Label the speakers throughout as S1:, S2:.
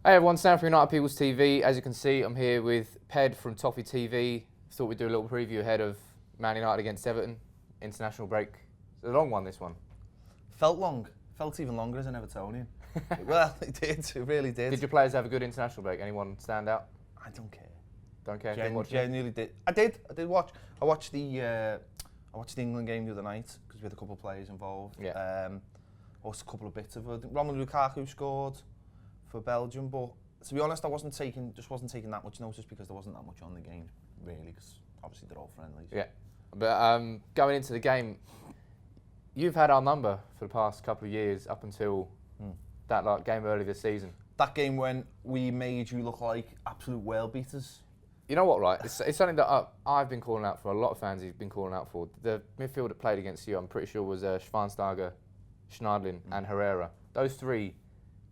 S1: Hey everyone, Sam from United People's TV. As you can see, I'm here with Ped from Toffee TV. Thought we'd do a little preview ahead of Man United against Everton. International break. It's a long one, this one.
S2: Felt long. Felt even longer as an Evertonian. Well, it did. It really did.
S1: Did your players have a good international break? Anyone stand out?
S2: I don't care.
S1: Don't care?
S2: Genuinely did. I did watch. I watched the England game the other night because we had a couple of players involved.
S1: Yeah.
S2: Also a couple of bits of it. Romelu Lukaku scored for Belgium, but to be honest, I wasn't taking that much notice because there wasn't that much on the game, really, because obviously they're all friendlies.
S1: Yeah, but going into the game, you've had our number for the past couple of years up until that game early this season.
S2: That game when we made you look like absolute world beaters.
S1: You know what, right? It's something that I've been calling out for, a lot of fans have been calling out for. The midfield that played against you, I'm pretty sure, was Schweinsteiger, Schneiderlin and Herrera. Those three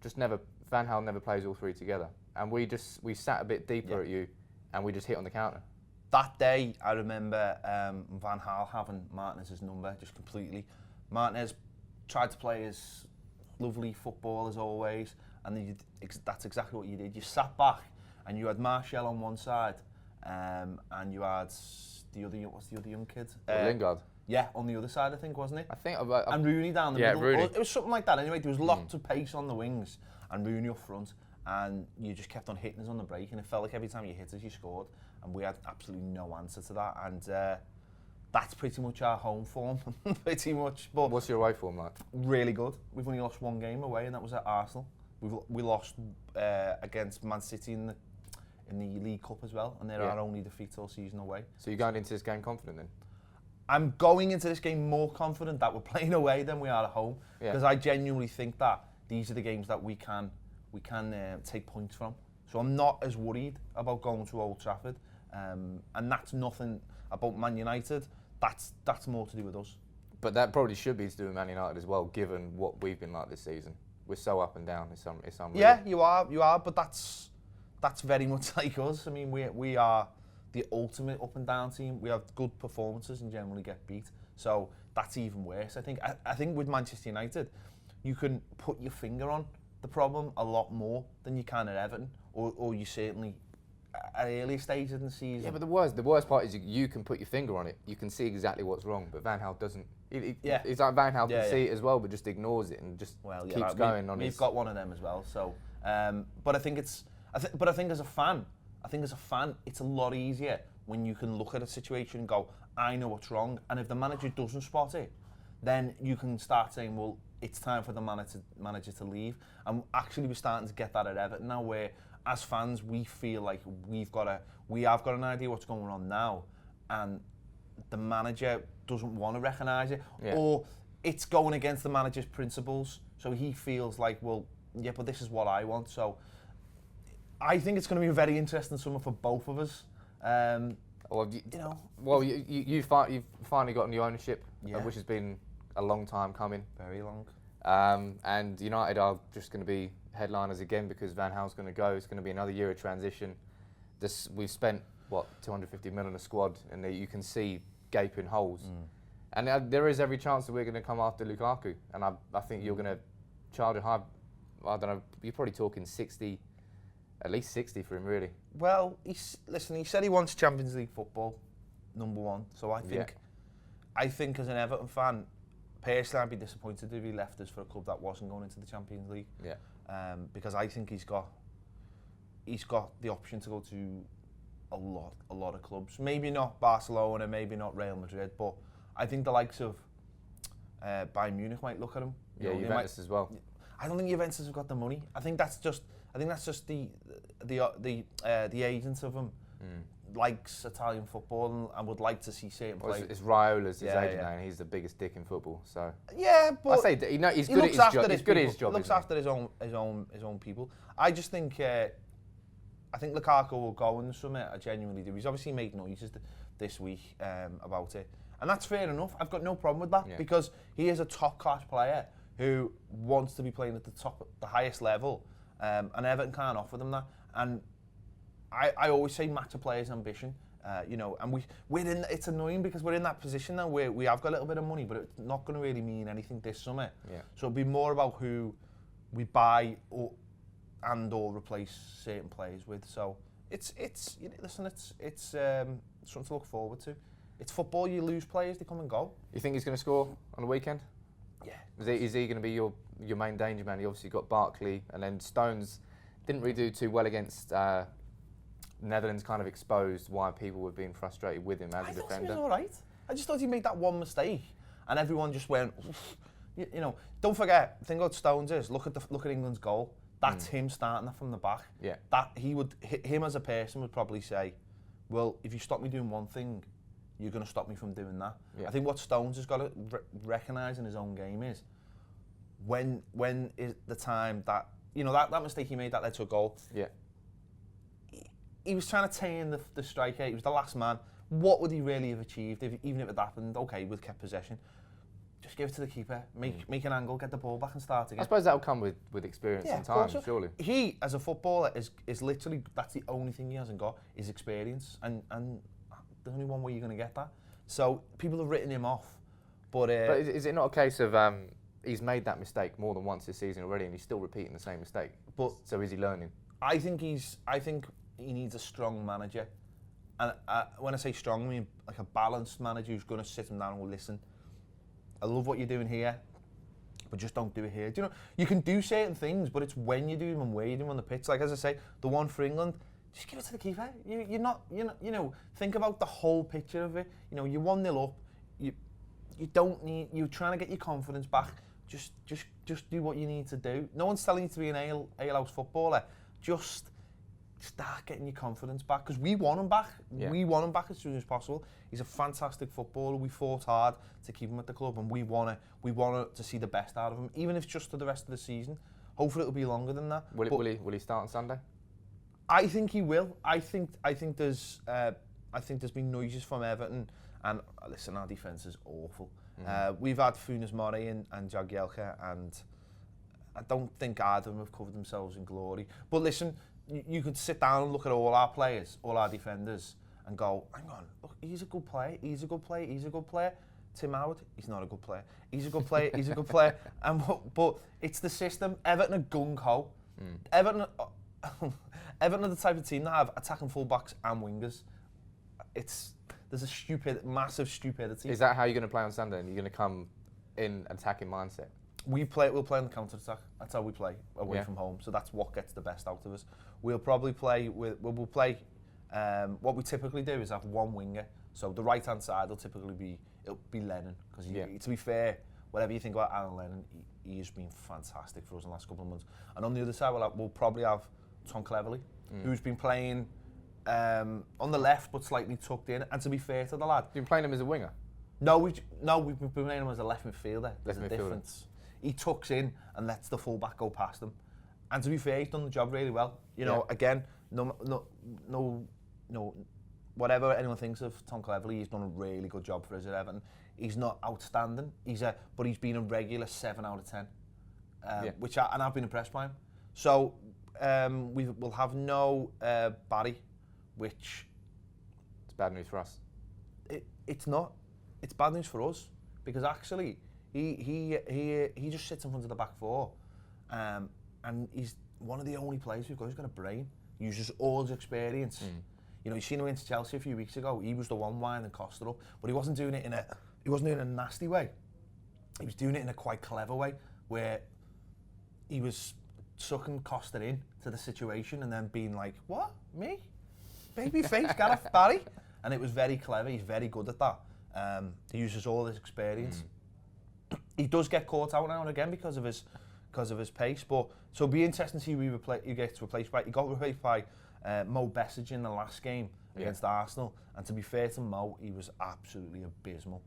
S1: just never... Van Gaal never plays all three together. And we sat a bit deeper at you and we just hit on the counter.
S2: That day, I remember Van Gaal having Martinez's number just completely. Martinez tried to play his lovely football as always, and that's exactly what you did. You sat back and you had Martial on one side, and you had what's the other young kid?
S1: Lingard.
S2: Yeah, on the other side, I think, wasn't it?
S1: I think.
S2: And Rooney down the middle.
S1: Rooney.
S2: It was something like that. Anyway, there was lots of pace on the wings and Rooney up front, and you just kept on hitting us on the break, and it felt like every time you hit us, you scored, and we had absolutely no answer to that. And that's pretty much our home form, pretty much. But
S1: what's your away form like?
S2: Really good. We've only lost one game away, and that was at Arsenal. We lost against Man City in the League Cup as well, and they're our only defeat all season away.
S1: So you're going into this game confident then?
S2: I'm going into this game more confident that we're playing away than we are at home, because I genuinely think that these are the games that we can take points from. So I'm not as worried about going to Old Trafford, and that's nothing about Man United. That's more to do with us.
S1: But that probably should be to do with Man United as well, given what we've been like this season. We're so up and down. It's unreal.
S2: Yeah, you are, but that's very much like us. I mean, we are the ultimate up and down team. We have good performances and generally get beat. So that's even worse. I think with Manchester United, you can put your finger on the problem a lot more than you can at Everton, or you certainly at earlier stages in the season.
S1: Yeah, but the worst part is you can put your finger on it. You can see exactly what's wrong, but Van Gaal doesn't. It's like Van Gaal can see it as well, but just ignores it and just keeps going on.
S2: We've got one of them as well. So, but I think as a fan, it's a lot easier when you can look at a situation and go, I know what's wrong. And if the manager doesn't spot it, then you can start saying, well, it's time for the manager to leave. And actually, we're starting to get that at Everton now, where as fans we feel like we have got an idea what's going on now, and the manager doesn't want to recognise it, or it's going against the manager's principles. So he feels like, well, yeah, but this is what I want. So I think it's going to be a very interesting summer for both of us.
S1: You've finally got new ownership, which has been a long time coming.
S2: Very long.
S1: And United are just going to be headliners again because Van Gaal's going to go. It's going to be another year of transition. We've spent, 250 million on a squad, and you can see gaping holes. And there is every chance that we're going to come after Lukaku. And I think you're going to charge a high, I don't know, you're probably talking 60, at least 60 for him, really.
S2: Well, he said he wants Champions League football, number one. So I think as an Everton fan, personally, I'd be disappointed if he left us for a club that wasn't going into the Champions League.
S1: Yeah.
S2: Because I think he's got the option to go to a lot of clubs. Maybe not Barcelona, maybe not Real Madrid, but I think the likes of Bayern Munich might look at him.
S1: Juventus as well.
S2: I don't think Juventus have got the money. I think that's just the agents of him likes Italian football and would like to see certain players.
S1: It's Raiola's his agent now, and he's the biggest dick in football. So
S2: but
S1: I say he's good at his job. He's good at his job.
S2: He looks after his own people. I just think I think Lukaku will go in the summer. I genuinely do. He's obviously made noises this week about it, and that's fair enough. I've got no problem with that because he is a top class player who wants to be playing at the highest level, and Everton can't offer them that. And I always say match a player's ambition, and we're in. It's annoying because we're in that position now where we have got a little bit of money, but it's not going to really mean anything this summer.
S1: Yeah.
S2: So it'll be more about who we buy and or replace certain players with. So it's you know, listen, it's something to look forward to. It's football. You lose players, they come and go.
S1: You think he's going to score on the weekend?
S2: Yeah.
S1: Is he going to be your main danger man? You obviously got Barkley, and then Stones didn't really do too well against Netherlands. Kind of exposed why people were being frustrated with him as a defender.
S2: I thought he was all right. I just thought he made that one mistake, and everyone just went. You know, don't forget. The thing about Stones is look at England's goal. That's him starting that from the back.
S1: Yeah.
S2: That him as a person would probably say, well, if you stop me doing one thing, you're going to stop me from doing that. Yeah. I think what Stones has got to recognise in his own game is when is the time that, you know, that mistake he made that led to a goal.
S1: Yeah.
S2: He was trying to turn the striker. He was the last man. What would he really have achieved even if it happened? Okay, we've kept possession. Just give it to the keeper, make an angle, get the ball back and start again.
S1: I suppose that'll come with experience and time, surely.
S2: He, as a footballer, is literally, that's the only thing he hasn't got, is experience. And the only one way you're going to get that. So people have written him off. But
S1: is it not a case of he's made that mistake more than once this season already and he's still repeating the same mistake? So is he learning?
S2: I think he needs a strong manager. And when I say strong, I mean like a balanced manager who's going to sit him down and go, listen, I love what you're doing here, but just don't do it here. Do you know, you can do certain things, but it's when you do them and where you do them on the pitch. Like, as I say, the one for England, just give it to the keeper. You're not, you know, think about the whole picture of it. You know, you're 1-0 up. You don't need, you're trying to get your confidence back. Just do what you need to do. No one's telling you to be an ale-house footballer. Just start getting your confidence back, because we want him back. Yeah. We want him back as soon as possible. He's a fantastic footballer. We fought hard to keep him at the club, and we want to see the best out of him, even if it's just for the rest of the season. Hopefully, it'll be longer than that.
S1: Will he start on Sunday?
S2: I think he will. I think there's been noises from Everton, and listen, our defence is awful. We've had Funes Mori and Jagielka, and I don't think either of them have covered themselves in glory. But listen, you could sit down and look at all our players, all our defenders, and go, hang on, look, he's a good player, he's a good player, he's a good player. Tim Howard, he's not a good player. He's a good player, he's a good player. But it's the system. Everton are gung-ho. Everton are the type of team that have attacking full-backs and wingers. There's a massive stupidity.
S1: Is that how you're going to play on Sunday? And you're going to come in attacking mindset?
S2: We'll play on the counter-attack. That's how we play away from home. So that's what gets the best out of us. We'll probably play we'll play. What we typically do is have one winger. So the right-hand side will typically be Lennon, because to be fair, whatever you think about Alan Lennon, he has been fantastic for us in the last couple of months. And on the other side, we'll probably have Tom Cleverley, who's been playing on the left but slightly tucked in. And to be fair to the lad,
S1: you've been playing him as a winger?
S2: No, we've been playing him as a left midfielder. There's a difference. He tucks in and lets the full-back go past him. And to be fair, he's done the job really well. You know, again, no, whatever anyone thinks of Tom Cleverley, he's done a really good job for us at Everton. He's not outstanding, but he's been a regular 7 out of 10, and I've been impressed by him. So we'll have no Barry, which
S1: it's bad news for us.
S2: It's not. It's bad news for us, because actually he just sits in front of the back four, and he's one of the only players we've got who's got a brain. He uses all his experience. You know, you seen him against Chelsea a few weeks ago. He was the one winding Costa up, but he wasn't doing it in a nasty way. He was doing it in a quite clever way, where he was sucking Costa in to the situation and then being like, "What? Me? Baby face, Gareth Barry?" And it was very clever. He's very good at that. He uses all his experience. He does get caught out now and again because of his pace, but so it'll be interesting to see who gets replaced by. He got replaced by Mo Besic in the last game against Arsenal, and to be fair to Mo, he was absolutely abysmal,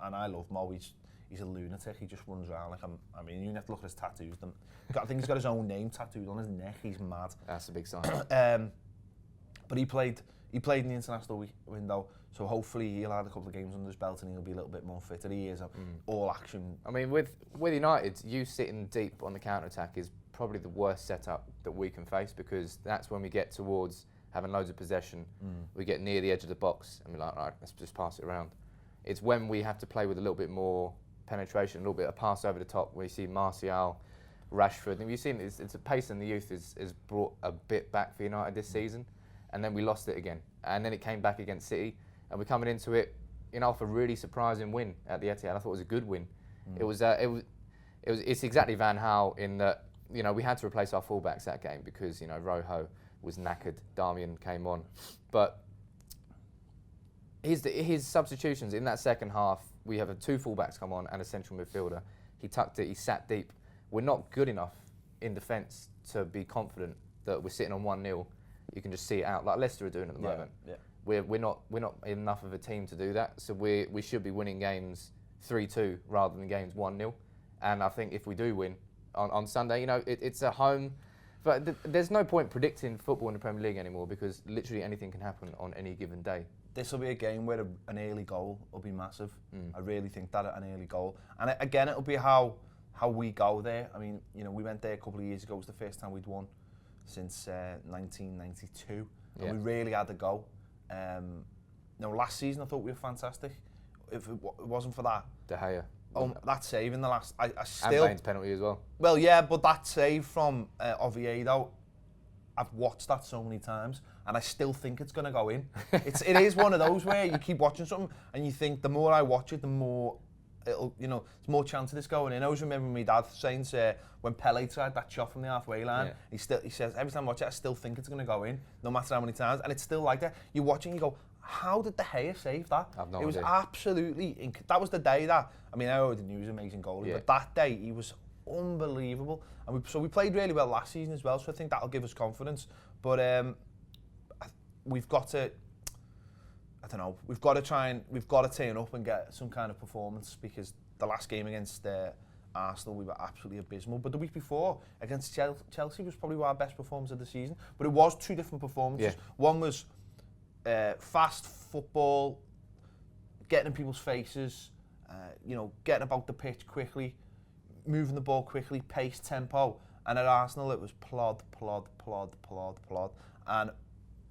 S2: and I love Mo. He's a lunatic. He just runs around like I mean, you have to look at his tattoos. I think he's got his own name tattooed on his neck. He's mad.
S1: That's a big sign.
S2: But he played in the international window, so hopefully he'll have a couple of games under his belt and he'll be a little bit more fitter. He is all action.
S1: I mean, with United, you sitting deep on the counter-attack is probably the worst setup that we can face, because that's when we get towards having loads of possession. We get near the edge of the box and we're like, all right, let's just pass it around. It's when we have to play with a little bit more penetration, a little bit of pass over the top, where you see Martial Rashford. And you've seen it's a pace in the youth is brought a bit back for United this season, and then we lost it again. And then it came back against City, and we're coming into it, off a really surprising win at the Etihad. I thought it was a good win. It's exactly Van Gaal in that, we had to replace our fullbacks that game because, Rojo was knackered, Darmian came on. But his substitutions in that second half, we have 2 fullbacks come on and a central midfielder. He tucked it, he sat deep. We're not good enough in defence to be confident that we're sitting on 1-0. You can just see it out like Leicester are doing at the moment. Yeah. We're not enough of a team to do that. So we should be winning games 3-2 rather than games 1-0. And I think if we do win on Sunday, it's at home. But there's no point predicting football in the Premier League anymore because literally anything can happen on any given day.
S2: This will be a game where an early goal will be massive. I really think that an early goal. And again, it'll be how we go there. I mean, we went there a couple of years ago. It was the first time we'd won since 1992. And we really had a go. Last season I thought we were fantastic. If it wasn't for that.
S1: De Gea.
S2: That save in the last... I still...
S1: And Baines' penalty as well.
S2: Well, yeah, but that save from Oviedo, I've watched that so many times, and I still think it's going to go in. It is one of those where you keep watching something, and you think the more I watch it, the more it'll, there's more chance of this going in. I always remember my dad saying when Pele tried that shot from the halfway line, he says, every time I watch it, I still think it's going to go in, no matter how many times, and it's still like that. You watch it and you go, how did De Gea save that?
S1: I've no
S2: idea. It was absolutely... that was the day that... I mean, I already knew he was an amazing goalie, but that day he was unbelievable. And we played really well last season as well, so I think that'll give us confidence. But we've got to... I don't know. We've got to turn up and get some kind of performance because the last game against Arsenal, we were absolutely abysmal. But the week before, against Chelsea, was probably our best performance of the season. But it was 2 different performances. Yeah. One was... fast football, getting in people's faces, getting about the pitch quickly, moving the ball quickly, pace, tempo. And at Arsenal, it was plod, plod, plod, plod, plod. And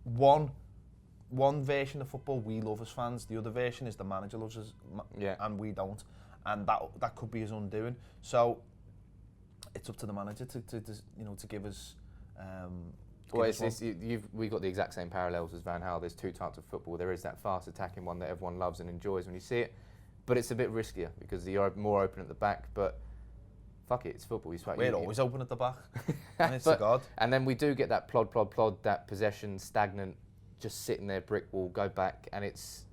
S2: one version of football we love as fans. The other version is the manager loves us, and we don't. And that could be his undoing. So it's up to the manager to give us.
S1: Well, we've got the exact same parallels as Van Gaal. There's 2 types of football. There is that fast attacking one that everyone loves and enjoys when you see it, but it's a bit riskier because you're more open at the back. But fuck it, it's football.
S2: We're always open at the back. And it's God.
S1: And then we do get that plod, that possession, stagnant, just sitting there, brick wall, go back, and it's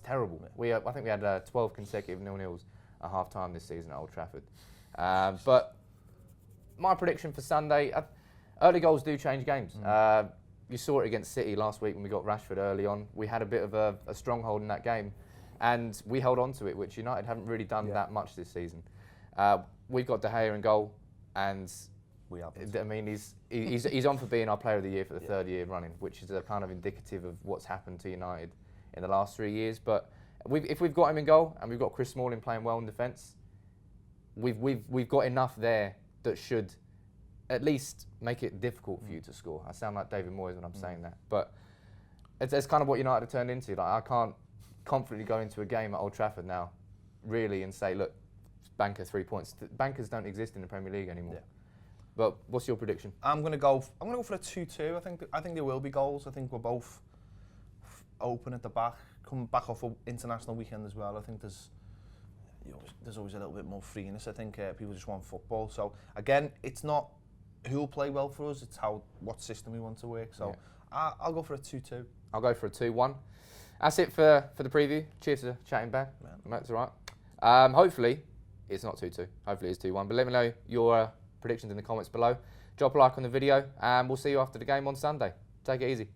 S1: terrible. I think we had 12 consecutive 0-0s at half time this season at Old Trafford. But my prediction for Sunday. Early goals do change games. You saw it against City last week when we got Rashford early on. We had a bit of a stronghold in that game, and we held on to it, which United haven't really done that much this season. We've got De Gea in goal, and I mean he's on for being our Player of the Year for the 3rd year running, which is a kind of indicative of what's happened to United in the last 3 years. But if we've got him in goal and we've got Chris Smalling playing well in defence, we've got enough there that should at least make it difficult for you to score. I sound like David Moyes when I'm saying that, but it's kind of what United have turned into. Like, I can't confidently go into a game at Old Trafford now, really, and say, look, banker 3 points. Bankers don't exist in the Premier League anymore. Yeah. But what's your prediction? I'm gonna go for a 2-2. I think there will be goals. I think we're both open at the back. Coming back off an international weekend as well. I think there's always a little bit more freeness. I think people just want football. So again, it's not who'll play well for us, it's what system we want to work. So I'll go for a 2-2. I'll go for a 2-1. That's it for the preview. Cheers to chatting back. That's all right. Hopefully it's not 2-2. Hopefully it's 2-1. But let me know your predictions in the comments below. Drop a like on the video, and we'll see you after the game on Sunday. Take it easy.